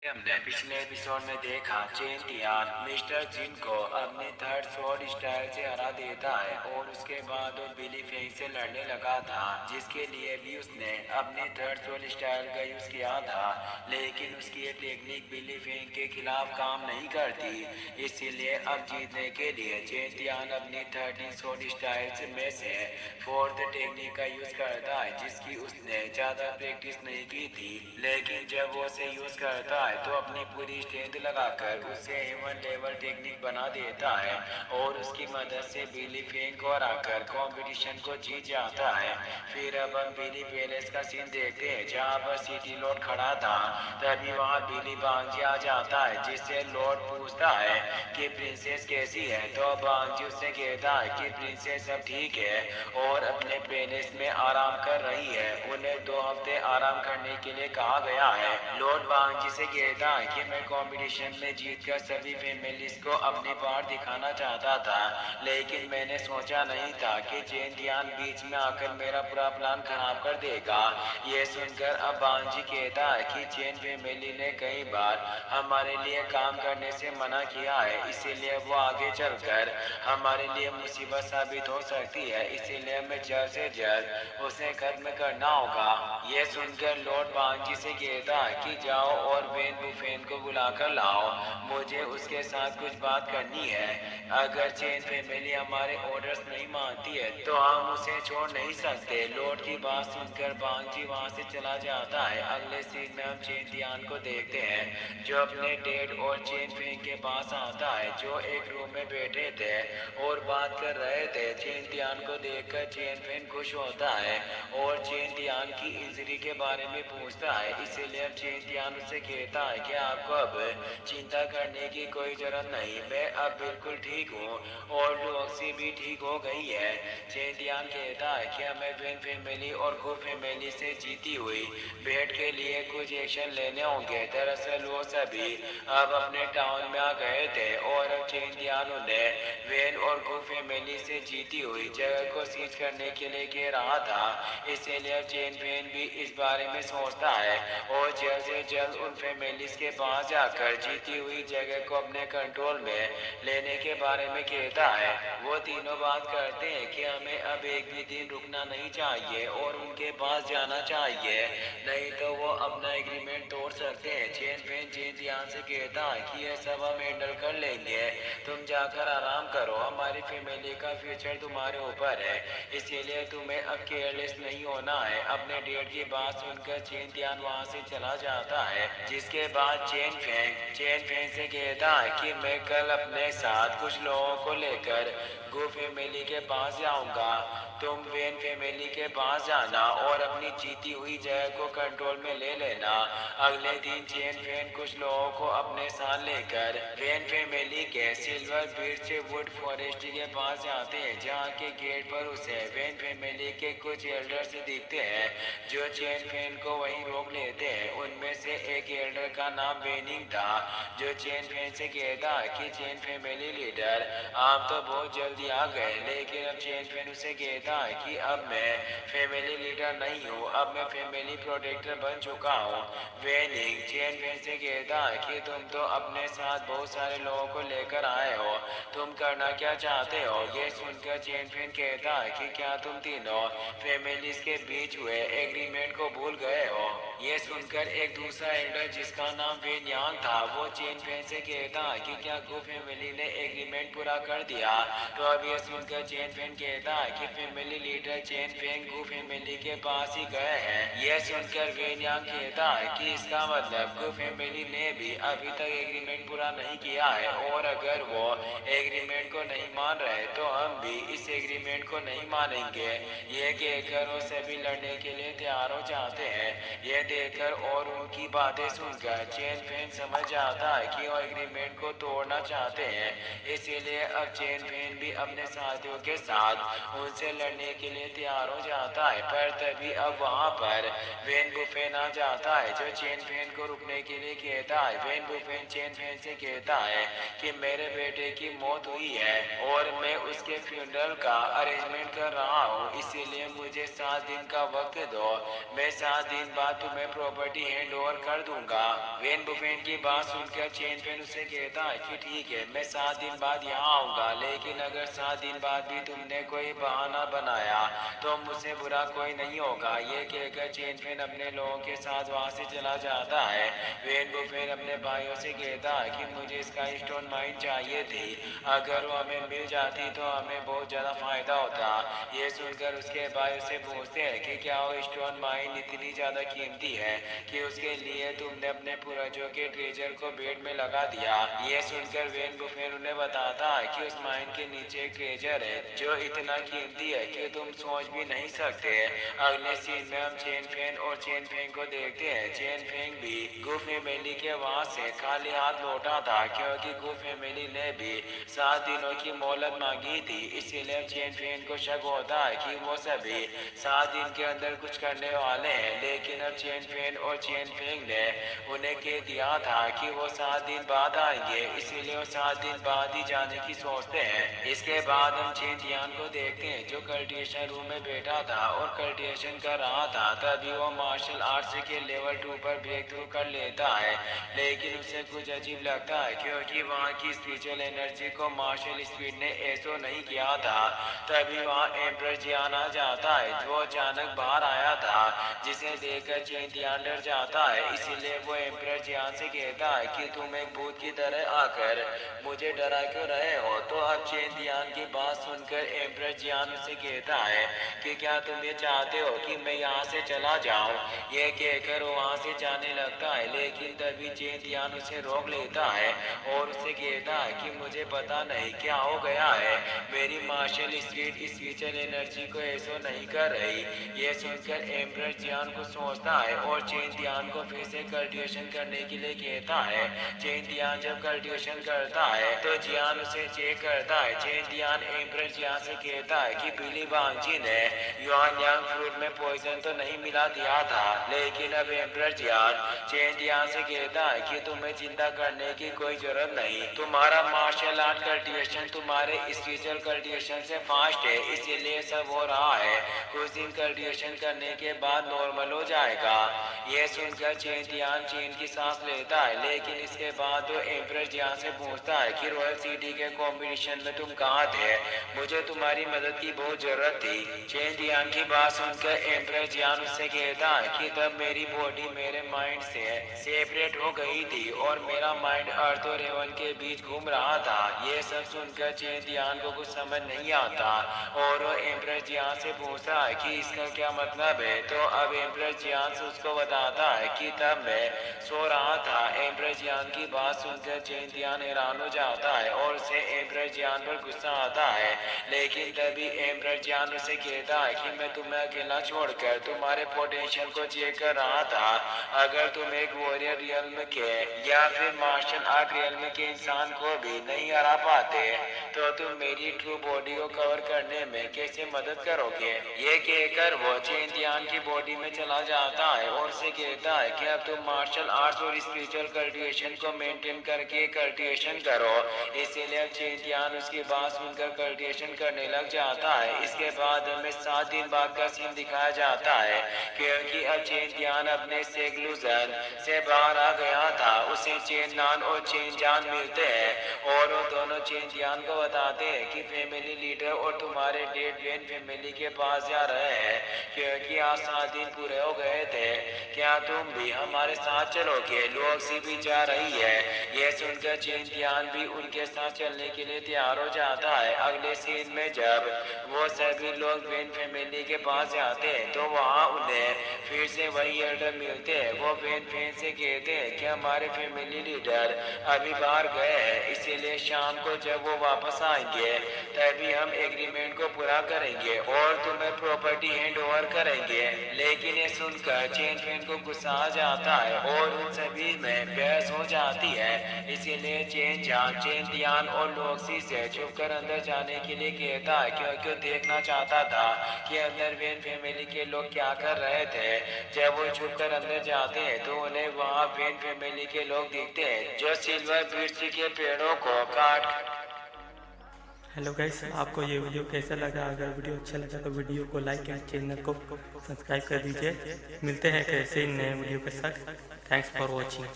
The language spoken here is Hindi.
हमने पिछले एपिसोड में देखा चेन तियान मिस्टर जिन को अपने थर्ड स्वॉर्ड स्टाइल से हरा देता है और उसके बाद वो बिली फेंग से लड़ने लगा था, जिसके लिए भी उसने अपने थर्ड स्वॉर्ड स्टाइल का यूज किया था। लेकिन उसकी ये टेक्निक बिली फेंग के खिलाफ काम नहीं करती, इसीलिए अब जीतने के लिए चेन तियान अपनी 13 स्वॉर्ड स्टाइल में से फोर्थ टेक्निक का यूज करता है, जिसकी उसने ज्यादा प्रैक्टिस नहीं की थी। लेकिन जब वो उसे यूज करता है तो अपनी पूरी स्ट्रेंथ लगाकर उसे हेवन लेवल टेक्निक बना देता है और उसकी मदद से बिली फेंग को हराकर कंपटीशन को जीत जाता है। फिर अब हम बिली पैलेस का सीन देखते हैं, जहाँ पर सिटी लॉर्ड खड़ा था। तभी वहाँ बिली बांगजी आ जाता है, जिससे लॉर्ड पूछता है कि प्रिंसेस कैसी है। तो बांगजी उससे कहता है कि प्रिंसेस अब ठीक है और अपने पैलेस में आराम कर रही है, उन्हें 2 हफ्ते आराम करने के लिए कहा गया है। लॉर्ड बांगजी से कहता है कि मैं कंपटीशन में जीतकर सभी फैमिलीज को अपनी पावर दिखाना चाहता था, लेकिन मैंने सोचा नहीं था कि चेन तियान बीच में आकर मेरा पूरा प्लान खराब कर देगा। ये सुनकर अब बांगजी कहता है कि चेन फैमिली ने कई बार हमारे लिए काम करने से मना किया है, इसीलिए वो आगे चलकर हमारे लिए मुसीबत साबित हो सकती है, इसीलिए हमें जल्द से जल्द उसे खत्म करना होगा। ये सुनकर लॉर्ड बांगजी से कहता है कि जाओ और वेन बुफेन को बुलाकर लाओ, मुझे उसके साथ कुछ बात करनी है। अगर चेन फैमिली हमारे ऑर्डर्स नहीं मानती है तो हम उसे छोड़ नहीं सकते। लॉर्ड की बात सुनकर बांगजी वहाँ से चला जाता है। अगले सीन में हम चेन तियान को देखते हैं, जो अपने डेड और चेन फेंग के पास आता है, जो एक रूम में बैठे थे और बात कर रहे थे। चेन तियान को देखकर चेन फेंग खुश होता है और चेन तियान की इंजरी के बारे में पूछता है, इसीलिए अब चेन तियान उससे कहता है कि आपको अब चिंता करने की कोई जरूरत नहीं, मैं अब बिल्कुल ठीक हूँ और लुओक्सी भी ठीक हो गई है। चेन तियान कहता है कि हमें वेन फैमिली और गु फैमिली से जीती हुई भेंट के लिए कुछ एक्शन लेने होंगे। दरअसल वो सभी अब अपने टाउन में आ गए थे और अब चेन तियान उन्हें वेन और गु फैमिली से जीती हुई जगह को सीज करने के लिए कह रहा था, इसीलिए चेन फेन भी इस बारे में सोचता है और जल्द से जल्द उन फैमिलीज के पास जाकर जीती हुई जगह को अपने कंट्रोल में लेने के बारे में कहता है। वो तीनों बात करते हैं कि हमें अब एक भी दिन रुकना नहीं चाहिए और उनके पास जाना चाहिए, नहीं तो वो अपना एग्रीमेंट तोड़ सकते हैं। चेन फेन चेन तियान से कहता है कि ये सब हम हैंडल कर लेंगे, तुम जाकर आराम करो, हमारी फैमिली का फ्यूचर तुम्हारे ऊपर है, इसीलिए तुम्हें अब केयरलेस नहीं होना है। अपने डेड की बात सुनकर चेन तियान वहाँ से चला जाता है, जिसके बाद चेन फेंग से कहता है कि मैं कल अपने साथ कुछ लोगों को लेकर गु फैमिली के पास जाऊंगा, तुम वेन फैमिली के पास जाना और अपनी जीती हुई जगह को कंट्रोल में ले लेना। अगले दिन चेन फेन कुछ लोगों को अपने साथ लेकर वेन फैमिली के सिल्वर बीच वुड फॉरेस्ट के पास जाते हैं, जहाँ के गेट पर उसे वेन फैमिली के कुछ एल्डर्स दिखते हैं, जो चेन फेन को वहीं रोक लेते हैं। उनमें से एक एल्डर का नाम वेनिंग था, जो चेन फेन से कहता है कि चेन फैमिली लीडर आप तो बहुत जल्दी आ गए, लेकिन अब चेन फेन उसे कहता है कि अब मैं फैमिली लीडर नहीं हूँ, अब मैं फैमिली प्रोटेक्टर बन चुका हूँ। वेनिंग चेन फेन से कहता है कि तुम तो अपने साथ बहुत सारे लोगों को लेकर आए हो, तुम करना क्या चाहते हो। ये सुनकर चेन फेन कहता है कि क्या तुम तीनों फैमिलीज के बीच हुए एग्रीमेंट को भूल गए हो। ये सुनकर एक दूसरा एल्डर जिसका नाम वेन यांग था, वो चेन फेन से कहता है कि क्या गु फैमिली ने एग्रीमेंट पूरा कर दिया। तो अब ये सुनकर चेन फेन कहता है कि फैमिली लीडर चेन फेन गु फैमिली के पास ही गए हैं। यह सुनकर वेन यांग कहता है कि इसका मतलब गु फैमिली ने भी अभी तक एग्रीमेंट पूरा नहीं किया है, और अगर वो एग्रीमेंट को नहीं मान रहे तो हम भी इस एग्रीमेंट को नहीं मानेंगे। ये कहकर वो सभी लड़ने के लिए तैयार हो जाते हैं। ये देखकर और उनकी बातें सुनकर चेन फेन समझ जाता है कि वो एग्रीमेंट को तोड़ना चाहते हैं, इसीलिए अब चेन फेन भी अपने साथियों के साथ उनसे लड़ने के लिए तैयार हो जाता है। पर तभी अब वहाँ पर वेन बुफेन आ जाता है, जो चेन फेन को रुकने के लिए कहता है। वेन बुफेन चेन फेन से कहता है कि मेरे बेटे की मौत हुई है और मैं उसके फ्यूनरल का अरेंजमेंट कर रहा हूँ, इसीलिए मुझे 7 दिन का वक्त दो। मैं 7 दिन बाद तुम्हें प्रॉपर्टी हैंड ओवर कर दूंगा। वेन बुफेन की बात सुनकर चेन फेन उसे कहता है कि ठीक है, मैं 7 दिन बाद यहाँ आऊंगा, लेकिन अगर 7 दिन बाद भी तुमने कोई बहाना बनाया तो मुझसे बुरा कोई नहीं होगा। ये कहकर चेन फेन अपने लोगों के साथ वहाँ से चला जाता है। वेन बुफेन अपने भाइयों से कहता है कि मुझे इसका स्टोन माइन चाहिए थी, अगर वो हमें मिल जाती तो हमें बहुत ज़्यादा फायदा होता। ये सुनकर उसके भाई उसे पूछते हैं कि क्या वो स्टोन माइन इतनी ज़्यादा कीमती है कि उसके लिए तुमने अपने पूर्वजों के ट्रेजर को बेड में लगा दिया। ये सुनकर वेन बुफेन उन्हें बताता है कि उस माइन के नीचे एक ट्रेजर है जो इतना कीमती है कि तुम सोच भी नहीं सकते। अगले सीन में हम चेन फेन और चेन फेंग को देखते हैं। चेन फेंग भी गू फैमिली के वहाँ से खाली हाथ लौटा था, क्योंकि गू फैमिली ने भी 7 दिनों की मोहलत मांगी थी। इसीलिए चेन फेन को शक होता है कि वो सभी 7 दिन के अंदर कुछ करने वाले हैं, लेकिन अब चेन फेन और चेन फेंग ने उन्हें कह दिया था कि वो 7 दिन बाद आएंगे, इसीलिए वो 7 दिन बाद ही जाने की सोचते हैं। इसके बाद हम चेन जियान को देखते हैं जो कल्टिवेशन रूम में बैठा था और कल्टिवेशन कर रहा था। तभी वो मार्शल आर्ट्स के लेवल 2 पर ब्रेक थ्रू कर लेता है, लेकिन उसे कुछ अजीब लगता है क्योंकि वहाँ की स्पिरिचुअल एनर्जी को मार्शल स्पीड ने ऐसो नहीं किया था। तभी वहाँ एम्पर जियान आ जाता है जो अचानक बाहर आया था, जिसे देखकर चेन जियान डर जाता है। इसीलिए वो एम्पर जियान से कहता है कि तुम एक भूत की तरह आकर मुझे डरा क्यों रहे हो। तो अब चेन जियान की बात सुनकर एम्पर जियान उसे कहता है कि क्या तुम ये चाहते हो कि मैं यहाँ से चला जाऊँ। ये कहकर वो वहाँ से जाने लगता है, लेकिन तभी चेन जियान उसे रोक लेता है और उसे कहता है कि मुझे पता नहीं क्या हो गया है, मेरी मार्शल स्पीड इस फ्यूचर एनर्जी को ऐसो नहीं कर रही। ये सुनकर एम्पर जियान को सोचता है और चेन जियान को फिर से कल्टिवेशन करने के लिए कहता है। चेन जियान जब कल्टिवेशन करता है तो जियान उसे चेक करता है। चेन जियान एम्पर जियान से कहता है कि बिली बांगजी ने युआन यांग फ्रूट में पॉइजन तो नहीं मिला दिया था, लेकिन अब एम्पर जियान चेन जियान से कहता है कि तुम्हें चिंता करने की कोई जरूरत नहीं, तुम्हारा मार्शल आर्ट कल्टिवेशन तुम्हारे स्पिरिचुअल कल्टिवेशन से फास्ट है, इसीलिए सब हो रहा है। कुछ दिन कल्टिवेशन करने के बाद नॉर्मल हो जाएगा। ये सुनकर चेन जियान चेन की सांस लेता है, लेकिन इसके बाद वो एम्पर जियान से पूछता है कि रॉयल सिटी के कंपटीशन में तुम कहाँ थे, मुझे तुम्हारी मदद की बहुत जरूरत थी। चेन जियान की बात सुनकर एम्पर जियान उससे कहता है कि तब मेरी बॉडी मेरे माइंड से सेपरेट हो गई थी और मेरा माइंड अर्थ और हेवन के बीच घूम रहा था। ये सब सुनकर चेन जियान को कुछ समझ नहीं आता और वो एम्पर जियान से पूछता है कि इसका क्या मतलब है। तो अब एम्पर जियान से उसको बताता है कि तब मैं सो रहा था। एम्पर जियान की बात सुनकर चेन जियान हैरान हो जाता है और उसे एम्पर जियान पर गुस्सा आता है, लेकिन तभी एम्पर जियान उसे कहता है कि मैं तुम्हें अकेला छोड़कर तुम्हारे पोटेंशियल को चेक कर रहा था। अगर तुम एक वॉरियर रियल्म के या फिर मार्शल आर्ट रियल्म के इंसान को भी नहीं हरा पाते तो तुम मेरी ट्रू बॉडी को कवर करने में कैसे मदद करोगे। ये कहकर वो चेन जियान की बॉडी में चला जाता है और उसे कहता है कि अब तुम मार्शल आर्ट्स और स्पिरिचुअल कल्टिवेशन को मेंटेन करके कल्टिवेशन करो। इसीलिए चेन जियान उसकी बात सुनकर कल्टिवेशन करने लग जाता है। इसके बाद हमें 7 दिन बाद का सीन दिखाया जाता है, क्योंकि अब चेन जियान अपने सेक्लूजन से बाहर आ गया था। उसे चेन नान और चेन जान मिलते हैं और वो दोनों चेन जियान को बताते हैं कि फैमिली लीडर और तुम्हारे डेड वेन फैमिली के पास जा रहे हैं, क्योंकि आज 7 दिन पूरे हो गए थे। क्या तुम भी हमारे साथ चलोगे। लुओक्सी भी जा रही है। ये सुनकर चेन जियान भी उनके साथ चलने के लिए तैयार हो जाता है। अगले सीन में जब वो सभी लोग वेन फैमिली के पास जाते हैं तो वहाँ उन्हें फिर से वही एल्डर मिलते हैं। वो वेन फैन से कहते हैं कि हमारे फैमिली लीडर अभी बाहर गए हैं, इसीलिए शाम को जब वो वापस आएंगे तभी हम एग्रीमेंट को पूरा करेंगे और तुम्हें प्रॉपर्टी हैंड ओवर करेंगे। लेकिन ये सुनकर चेन फैन को गुस्सा आ जाता है और उन सभी में बहस हो जाती है। इसीलिए चेन जान चेन दियान और लुओक्सी से छुपकर अंदर जाने के लिए कहता है, क्योंकि वो देखना चाहता था कि अंदर वेन फैमिली के लोग क्या कर रहे थे। जब वो छुपकर अंदर जाते हैं तो उन्हें वहाँ वेन फैमिली के लोग दिखते हैं जो सिल्वर बीट्स के पेड़ों को काट। हेलो गाइस, आपको ये वीडियो कैसा लगा? अगर वीडियो अच्छा लगा तो वीडियो को लाइक एंड चैनल को सब्सक्राइब कर दीजिए। मिलते हैं कैसे नए वीडियो के साथ। Thanks for watching.